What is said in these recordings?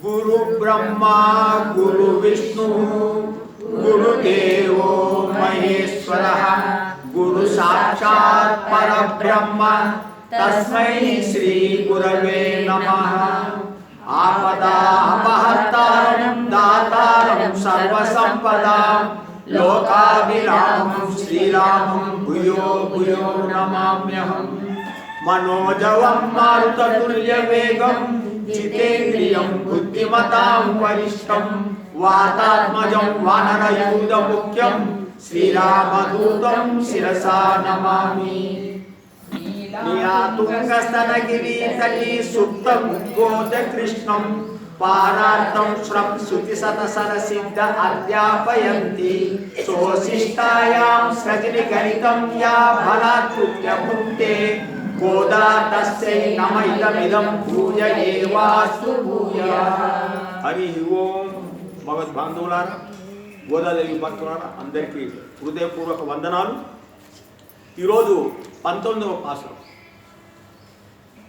गुरु ब्रह्मा गुरु विष्णु गुरुदेवो महेश्वरः गुरु साक्षात् परब्रह्म तस्मै श्री गुरवे नमः। आपदापहर्तारं दातारं सर्वसम्पदां लोकाभिरामं श्रीरामं भूयो भूयो नमाम्यहम्। मनोजवं मारुततुल्यवेगं जितेन्द्रियं बुद्धिमतां वरिष्ठं वातात्मजं वानरयूथमुख्यं श्रीरामदूतं शिरसा नमामि। नीलातुङ्गस्तनगिरितटी सुप्तं गोदकृष्णं पारार्तं श्रं श्रुतिशतसरसिद्ध अध्यापयन्ति सोऽशिष्टायां सृजनिगणितं या बलात्कृत्य भुङ्क्ते गोदा तस्यै नम इदमिदं पूजयेवास्तु भूयः। हरि ओम। భగవద్బాంధవులారా, గోదాదేవి భక్తులారా అందరికీ హృదయపూర్వక వందనాలు. ఈరోజు 19వ పాసురం.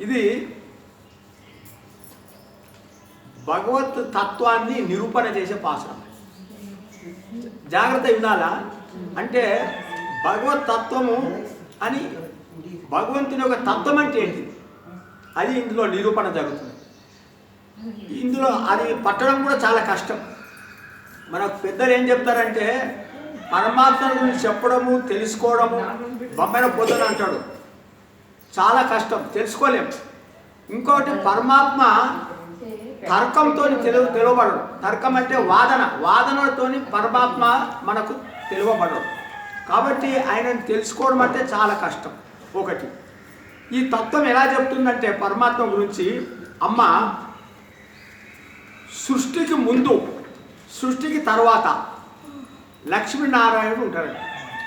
ఇది భగవత్ తత్వాన్ని నిరూపణ చేసే పాసురం. జాగ్రత్త వినాలా. అంటే భగవత్ తత్వము అని భగవంతుని యొక్క తత్వం అంటే ఏంటి అది ఇందులో నిరూపణ జరుగుతుంది. ఇందులో అది పట్టడం కూడా చాలా కష్టం. మనకు పెద్దలు ఏం చెప్తారంటే పరమాత్మ గురించి చెప్పడము తెలుసుకోవడము బొమ్మైన పొద్దున అంటాడు చాలా కష్టం, తెలుసుకోలేము. ఇంకోటి పరమాత్మ తర్కంతో తెలియబడడు. తర్కం అంటే వాదనతో పరమాత్మ మనకు తెలియబడడు. కాబట్టి ఆయనను తెలుసుకోవడం అంటే చాలా కష్టం. ఒకటి ఈ తత్వం ఎలా చెప్తుందంటే పరమాత్మ గురించి, అమ్మ సృష్టికి ముందు సృష్టికి తర్వాత లక్ష్మీనారాయణుడు ఉంటాడు.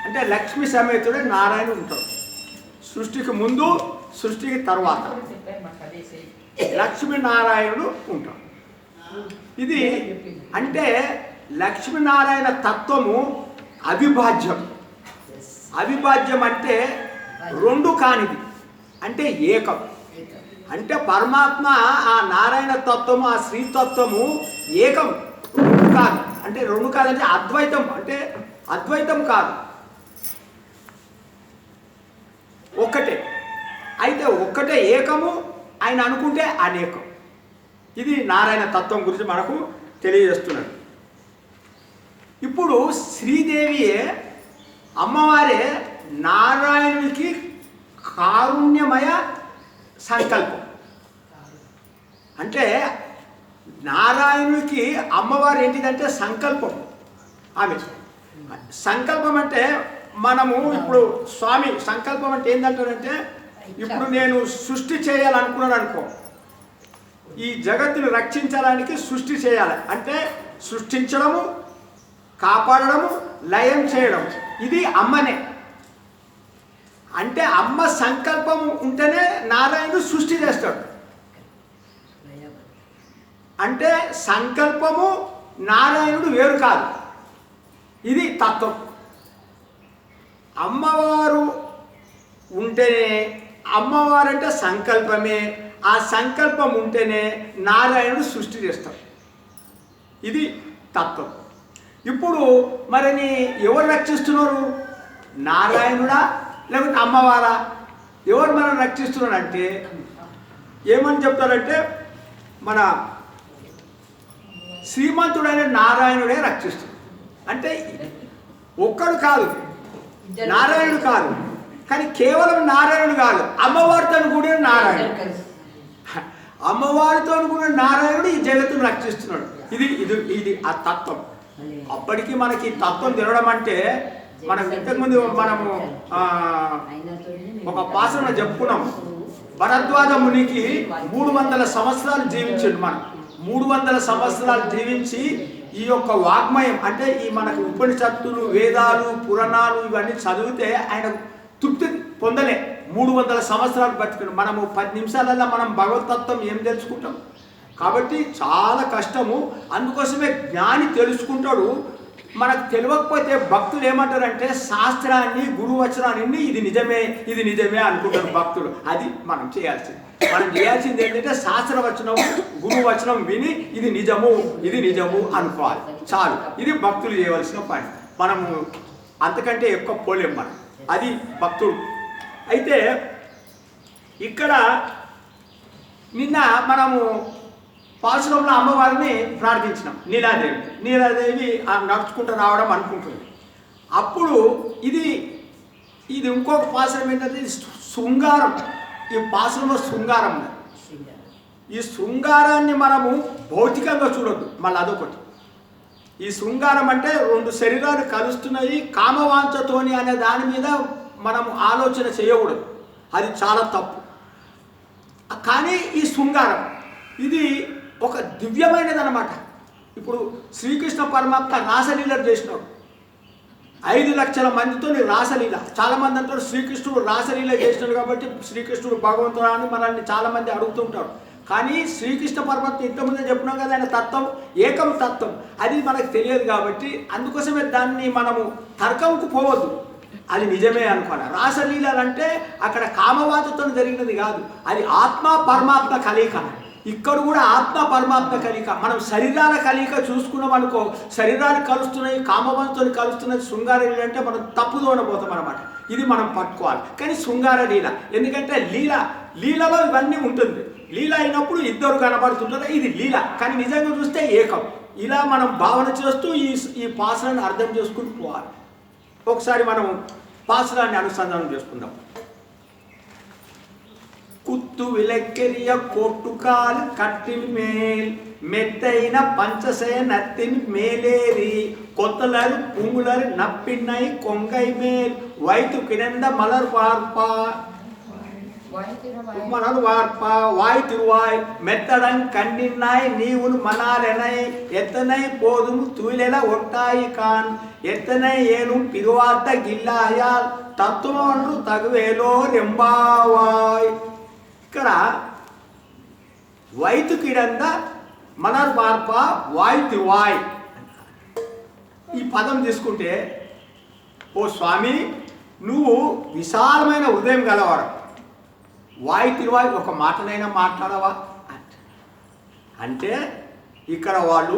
అంటే లక్ష్మీ సమేతుడే నారాయణుడు ఉంటాడు. సృష్టికి ముందు సృష్టికి తర్వాత లక్ష్మీనారాయణుడు ఉంటాడు. ఇది అంటే లక్ష్మీనారాయణ తత్వము అవిభాజ్యం. అవిభాజ్యం అంటే రెండు కానిది, అంటే ఏకం. అంటే పరమాత్మ ఆ నారాయణ తత్వము ఆ శ్రీతత్వము ఏకం, రెండు కాదు. అంటే రెండు కాదంటే అద్వైతం, అంటే అద్వైతం కాదు, ఒక్కటే. అయితే ఒక్కటే ఏకము ఆయన అనుకుంటే అనేకం. ఇది నారాయణ తత్వం గురించి మనకు తెలియజేస్తున్నాడు. ఇప్పుడు శ్రీదేవియే అమ్మవారే నారాయణునికి కారుణ్యమయ సంకల్పం. అంటే నారాయణునికి అమ్మవారు ఏంటిదంటే సంకల్పం. ఆమె సంకల్పం అంటే మనము ఇప్పుడు స్వామి సంకల్పం అంటే ఏంటంటారంటే, ఇప్పుడు నేను సృష్టి చేయాలనుకున్నాను అనుకో, ఈ జగత్తును రక్షించడానికి సృష్టి చేయాలి అంటే సృష్టించడము, కాపాడడము, లయం చేయడం, ఇది అమ్మనే. అంటే అమ్మ సంకల్పం ఉంటేనే నారాయణుడు సృష్టి చేస్తాడు. అంటే సంకల్పము నారాయణుడు వేరు కాదు, ఇది తత్వం. అమ్మవారు ఉంటేనే, అమ్మవారు అంటే సంకల్పమే, ఆ సంకల్పం ఉంటేనే నారాయణుడు సృష్టి చేస్తాడు. ఇది తత్వం. ఇప్పుడు మరిని ఎవరు రక్షిస్తున్నారు? నారాయణుడా లేకపోతే అమ్మవారా? ఎవరు మనం రక్షిస్తున్నారు అంటే ఏమని చెప్తారంటే, మన శ్రీమంతుడైన నారాయణుడే రక్షిస్తున్నాడు. అంటే ఒక్కడు కాదు, నారాయణుడు కాదు, కానీ కేవలం నారాయణుడు కాదు, అమ్మవారితో కూడా నారాయణుడు. అమ్మవారితో కూడా నారాయణుడు ఈ జగత్తును రక్షిస్తున్నాడు. ఇది ఇది ఇది ఆ తత్వం. అప్పటికి మనకి తత్వం తినడం అంటే మనం ఇంతకుముందు మనము ఒక పాసన చెప్పుకున్నాము. భరద్వాజ మునికి 300 సంవత్సరాలు జీవించాడు. మనం 300 సంవత్సరాలు జీవించి ఈ యొక్క వాగ్మయం అంటే ఈ మనకు ఉపనిషత్తులు, వేదాలు, పురాణాలు ఇవన్నీ చదివితే ఆయన తృప్తి పొందలే. 300 సంవత్సరాలు బతికాడు. మనము 10 నిమిషాలలో మనం భగవతత్వం ఏం తెలుసుకుంటాం. కాబట్టి చాలా కష్టము. అందుకోసమే జ్ఞాని తెలుసుకుంటాడు. మనకు తెలియకపోతే భక్తులు ఏమంటారంటే శాస్త్రాన్ని, గురువచనాన్ని ఇది నిజమే అనుకుంటారు భక్తులు. అది మనం చేయాల్సింది. మనం చేయాల్సింది ఏంటంటే శాస్త్రవచనం, గురువచనం విని ఇది నిజము అనుకోవాలి. చాలు. ఇది భక్తులు చేయవలసిన పని. మనము అంతకంటే ఎక్కువ పోలేం మనం. అది భక్తుడు. అయితే ఇక్కడ నిన్న మనము పాశురంలో అమ్మవారిని ప్రార్థించినాం. నీలాదేవి నడుచుకుంటూ రావడం అనుకుంటుంది. అప్పుడు ఇది ఇంకొక పాశురం ఏంటంటే శృంగారం. ఈ పాశురంలో శృంగారం. ఈ శృంగారాన్ని మనము భౌతికంగా చూడొద్దు. మళ్ళీ అదొకటి. ఈ శృంగారం అంటే 2 శరీరాలు కలుస్తున్నాయి కామవాంఛతోని అనే దాని మీద మనము ఆలోచన చేయకూడదు. అది చాలా తప్పు. కానీ ఈ శృంగారం ఇది ఒక దివ్యమైనది అన్నమాట. ఇప్పుడు శ్రీకృష్ణ పరమాత్మ రాసలీలలు చేసినాడు. 5 లక్షల మందితో రాసలీల. చాలామంది అంటారు శ్రీకృష్ణుడు రాసలీల చేసినాడు కాబట్టి శ్రీకృష్ణుడు భగవంతుడు అని మనల్ని చాలామంది అడుగుతుంటారు. కానీ శ్రీకృష్ణ పరమాత్మ ఇంతకుముందే చెప్పినాం కదా, ఆయన తత్వం ఏకం తత్వం. అది మనకు తెలియదు కాబట్టి అందుకోసమే దాన్ని మనము తర్కంకు పోవద్దు. అది నిజమే అనుకోవాలి. రాసలీలలు అంటే అక్కడ కామవాంఛతో జరిగినది కాదు. అది ఆత్మ పరమాత్మ కలయిక. ఇక్కడ కూడా ఆత్మ పరమాత్మ కలయిక. మనం శరీరాల కలయిక చూసుకున్నాం అనుకో, శరీరాలు కలుస్తున్నాయి, కామవాంఛతో కలుస్తున్నది శృంగార లీల అంటే మనం తప్పుదోన పోతాం అన్నమాట. ఇది మనం పట్టుకోవాలి. కానీ శృంగార లీల ఎందుకంటే లీలలో ఇవన్నీ ఉంటుంది. లీల అయినప్పుడు ఇద్దరు కనబడుతుంటారు. ఇది లీల. కానీ నిజంగా చూస్తే ఏకం. ఇలా మనం భావన చేస్తూ ఈ పాసరాన్ని అర్థం చేసుకుని పోవాలి. ఒకసారి మనం పాసరాన్ని అనుసంధానం చేసుకుందాం. కుత్తు విలక్కెరియ కోట్టుకాలు కట్టిన్ మేల్ మెత్తైన పంచసయ నత్తిన్ మేలేరి కొత్తలరు పుంగులరు నప్పిన్నై కొంగై మేల్ వైతు కిరంద మలర్ వార్పా வாய் திருவாய் மெத்தடன் கண்ணின்னாய் நீ உன் மணாலெனை எத்தனை போதும் துயிலெல ஒட்டாய் கான் எத்தனை ஏனும் பிரிவார்த்த கில்லாயால் తత్వమను తగువేలో రెంబావాయ్. ఇక్కడ వైతు కిడంద మనర్ మార్ప వాయ్ తిరువాయ్ ఈ పదం తీసుకుంటే, ఓ స్వామి నువ్వు విశాలమైన హృదయం గలవాడు. వాయు తిరువాయి ఒక మాటనైనా మాట్లాడవా అంటే ఇక్కడ వాళ్ళు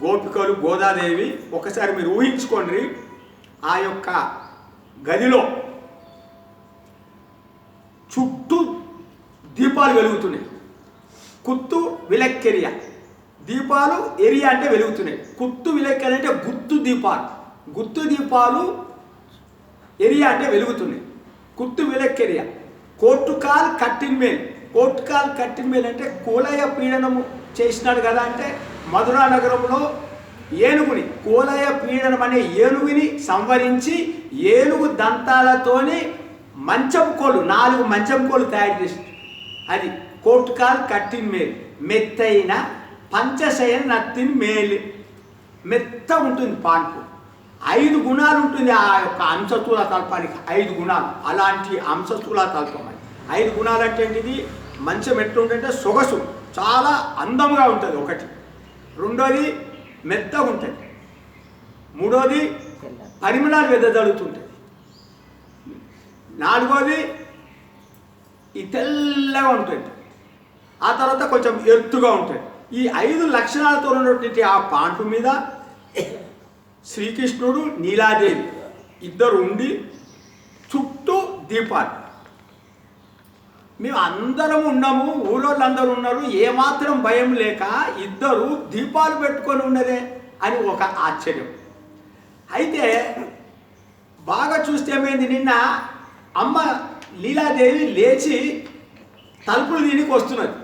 గోపికలు, గోదాదేవి ఒకసారి మీరు ఊహించుకోండి. ఆ యొక్క గదిలో చుట్టూ దీపాలు వెలుగుతున్నాయి. కుత్తు విలక్కెరియ దీపాలు, ఎరియా అంటే వెలుగుతున్నాయి. కుత్తు విలక్కెరియ అంటే గుత్తు దీపాలు ఎరియా అంటే వెలుగుతున్నాయి. కుత్తు విలక్కెరియ కోట్టుకాల్ కట్టిన్ మేల్ అంటే కోలయ పీడనము చేసినాడు కదా. అంటే మధురా నగరంలో ఏనుగుని కోలయ పీడనం అనే ఏనుగుని సంవరించి ఏనుగు దంతాలతోని మంచం కోళ్ళు 4 మంచం కోళ్ళు తయారు చేసి అది కోట్టుకాల్ కట్టిన్ మేల్. మెత్తైన పంచశయన నత్తిన్ మేల్ మెత్త ఉంటుంది పాన్పు. 5 గుణాలు ఉంటుంది ఆ యొక్క అంశస్థూల తల్పానికి. 5 గుణాలు. అలాంటి అంశస్థూల తల్పం. 5 గుణాలు అంటే ఇది మంచం ఎట్లుంటుంటే సొగసు చాలా అందంగా ఉంటుంది ఒకటి. రెండోది మెత్తగా ఉంటుంది. మూడోది పరిమళాలు వెదజల్లుతుంటుంది. నాలుగోది ఈ తెల్లగా ఉంటుంది. ఆ తర్వాత కొంచెం ఎత్తుగా ఉంటుంది. ఈ 5 లక్షణాలతో ఉన్నటువంటి ఆ పాంటు మీద శ్రీకృష్ణుడు, నీలాదేవి ఇద్దరు ఉండి చుట్టూ దీపాలు. మేము అందరం ఉన్నాము, ఊరోళ్ళందరూ ఉన్నారు, ఏమాత్రం భయం లేక ఇద్దరు దీపాలు పెట్టుకొని ఉన్నదే అని ఒక ఆశ్చర్యం. అయితే బాగా చూస్తే ఏమైంది, నిన్న అమ్మ లీలాదేవి లేచి తలుపులు దీనికి వస్తున్నది.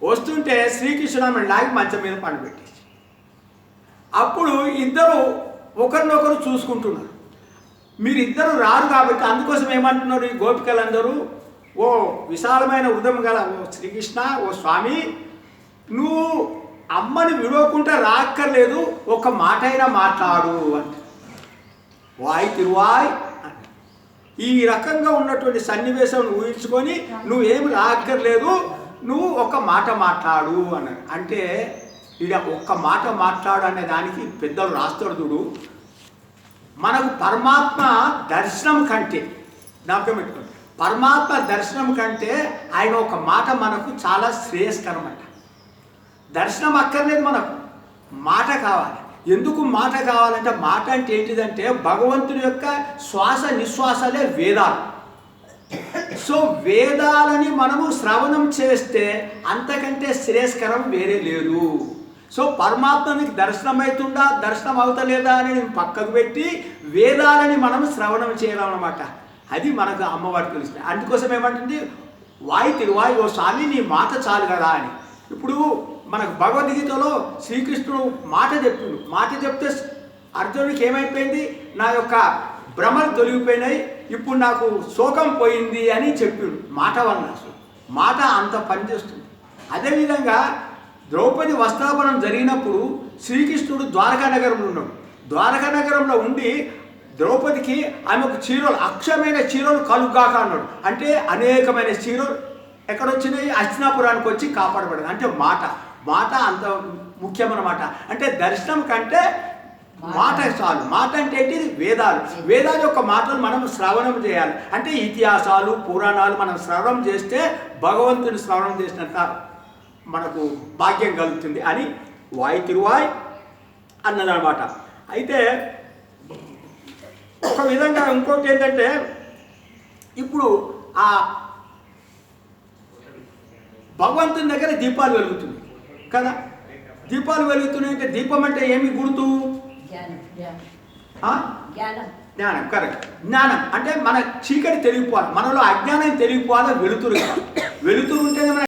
వస్తుంటే శ్రీకృష్ణుడు ఆమె లాగి మంచం మీద పండుపెట్టేసి అప్పుడు ఇద్దరు ఒకరినొకరు చూసుకుంటున్నారు. మీరిద్దరు రారు కాబట్టి అందుకోసం ఏమంటున్నారు ఈ గోపికలందరూ, ఓ విశాలమైన హృదయం గల ఓ శ్రీకృష్ణ, ఓ స్వామి, నువ్వు అమ్మని విడవకుండా రాక్కర్లేదు, ఒక మాట అయినా మాట్లాడు అంటే. వాయ్ తిరువాయ్ ఈ రకంగా ఉన్నటువంటి సన్నివేశం ఊహించుకొని నువ్వేమి రాక్కర్లేదు, నువ్వు ఒక మాట మాట్లాడు అన్నాడు. అంటే ఇక ఒక్క మాట మాట్లాడు అనే దానికి పెద్దలు రాస్తాడు చూడు, మనకు పరమాత్మ దర్శనం కంటే, జ్ఞాపకం పెట్టుకోండి, పరమాత్మ దర్శనం కంటే ఆయన ఒక మాట మనకు చాలా శ్రేయస్కరం అంట. దర్శనం అక్కర్లేదు, మనకు మాట కావాలి. ఎందుకు మాట కావాలంటే, మాట అంటే ఏంటిదంటే భగవంతుని యొక్క శ్వాస నిశ్వాసాలే వేదాలు. సో వేదాలని మనము శ్రవణం చేస్తే అంతకంటే శ్రేయస్కరం వేరే లేదు. సో పరమాత్మనికి దర్శనం అవుతుందా దర్శనం అవుతలేదా అని నేను పక్కకు పెట్టి వేదాలని మనం శ్రవణం చేయాలన్నమాట. అది మనకు అమ్మవారికి తెలుస్తుంది. అందుకోసం ఏమంటుంది, వాయి తిరువాయి ఓ స్వామి నీ మాట చాలు కదా అని. ఇప్పుడు మనకు భగవద్గీతలో శ్రీకృష్ణుడు మాట చెప్పిండు. మాట చెప్తే అర్జునుడికి ఏమైపోయింది, నా యొక్క భ్రమలు తొలగిపోయినాయి, ఇప్పుడు నాకు శోకం పోయింది అని చెప్పిండు. మాట వల్ల మాట అంత పనిచేస్తుంది. అదేవిధంగా ద్రౌపది వస్త్రాపనం జరిగినప్పుడు శ్రీకృష్ణుడు ద్వారకా నగరంలో ఉన్నాడు. ద్వారకా నగరంలో ఉండి ద్రౌపదికి ఆమెకు చీరలు, అక్షమైన చీరలు కలుగాక అన్నాడు. అంటే అనేకమైన చీరలు ఎక్కడొచ్చినాయి, హస్తినాపురానికి వచ్చి కాపాడబడింది. అంటే మాట మాట అంత ముఖ్యమన్నమాట. అంటే దర్శనం కంటే మాట చాలు. మాట అంటే ఏంటి, వేదాలు. వేదాల యొక్క మాటలు మనం శ్రవణం చేయాలి. అంటే ఇతిహాసాలు పురాణాలు మనం శ్రవణం చేస్తే భగవంతుని శ్రవణం చేసినంత మనకు భాగ్యం కలుగుతుంది అని వాయి తిరువాయ్ అన్నదన్నమాట. అయితే ఒక విధంగా ఇంకోటి ఏంటంటే, ఇప్పుడు ఆ భగవంతుని దగ్గర దీపాలు వెలుగుతుంది కదా. దీపాలు వెలుగుతున్నాయి అంటే దీపం అంటే ఏమి గుర్తు, జ్ఞానం. కరెక్ట్, జ్ఞానం అంటే మన చీకటి తెలిగిపోవాలి, మనలో అజ్ఞానం తెలిగిపోవాలి, వెలుతురు. వెలుతురు ఉంటేనే మన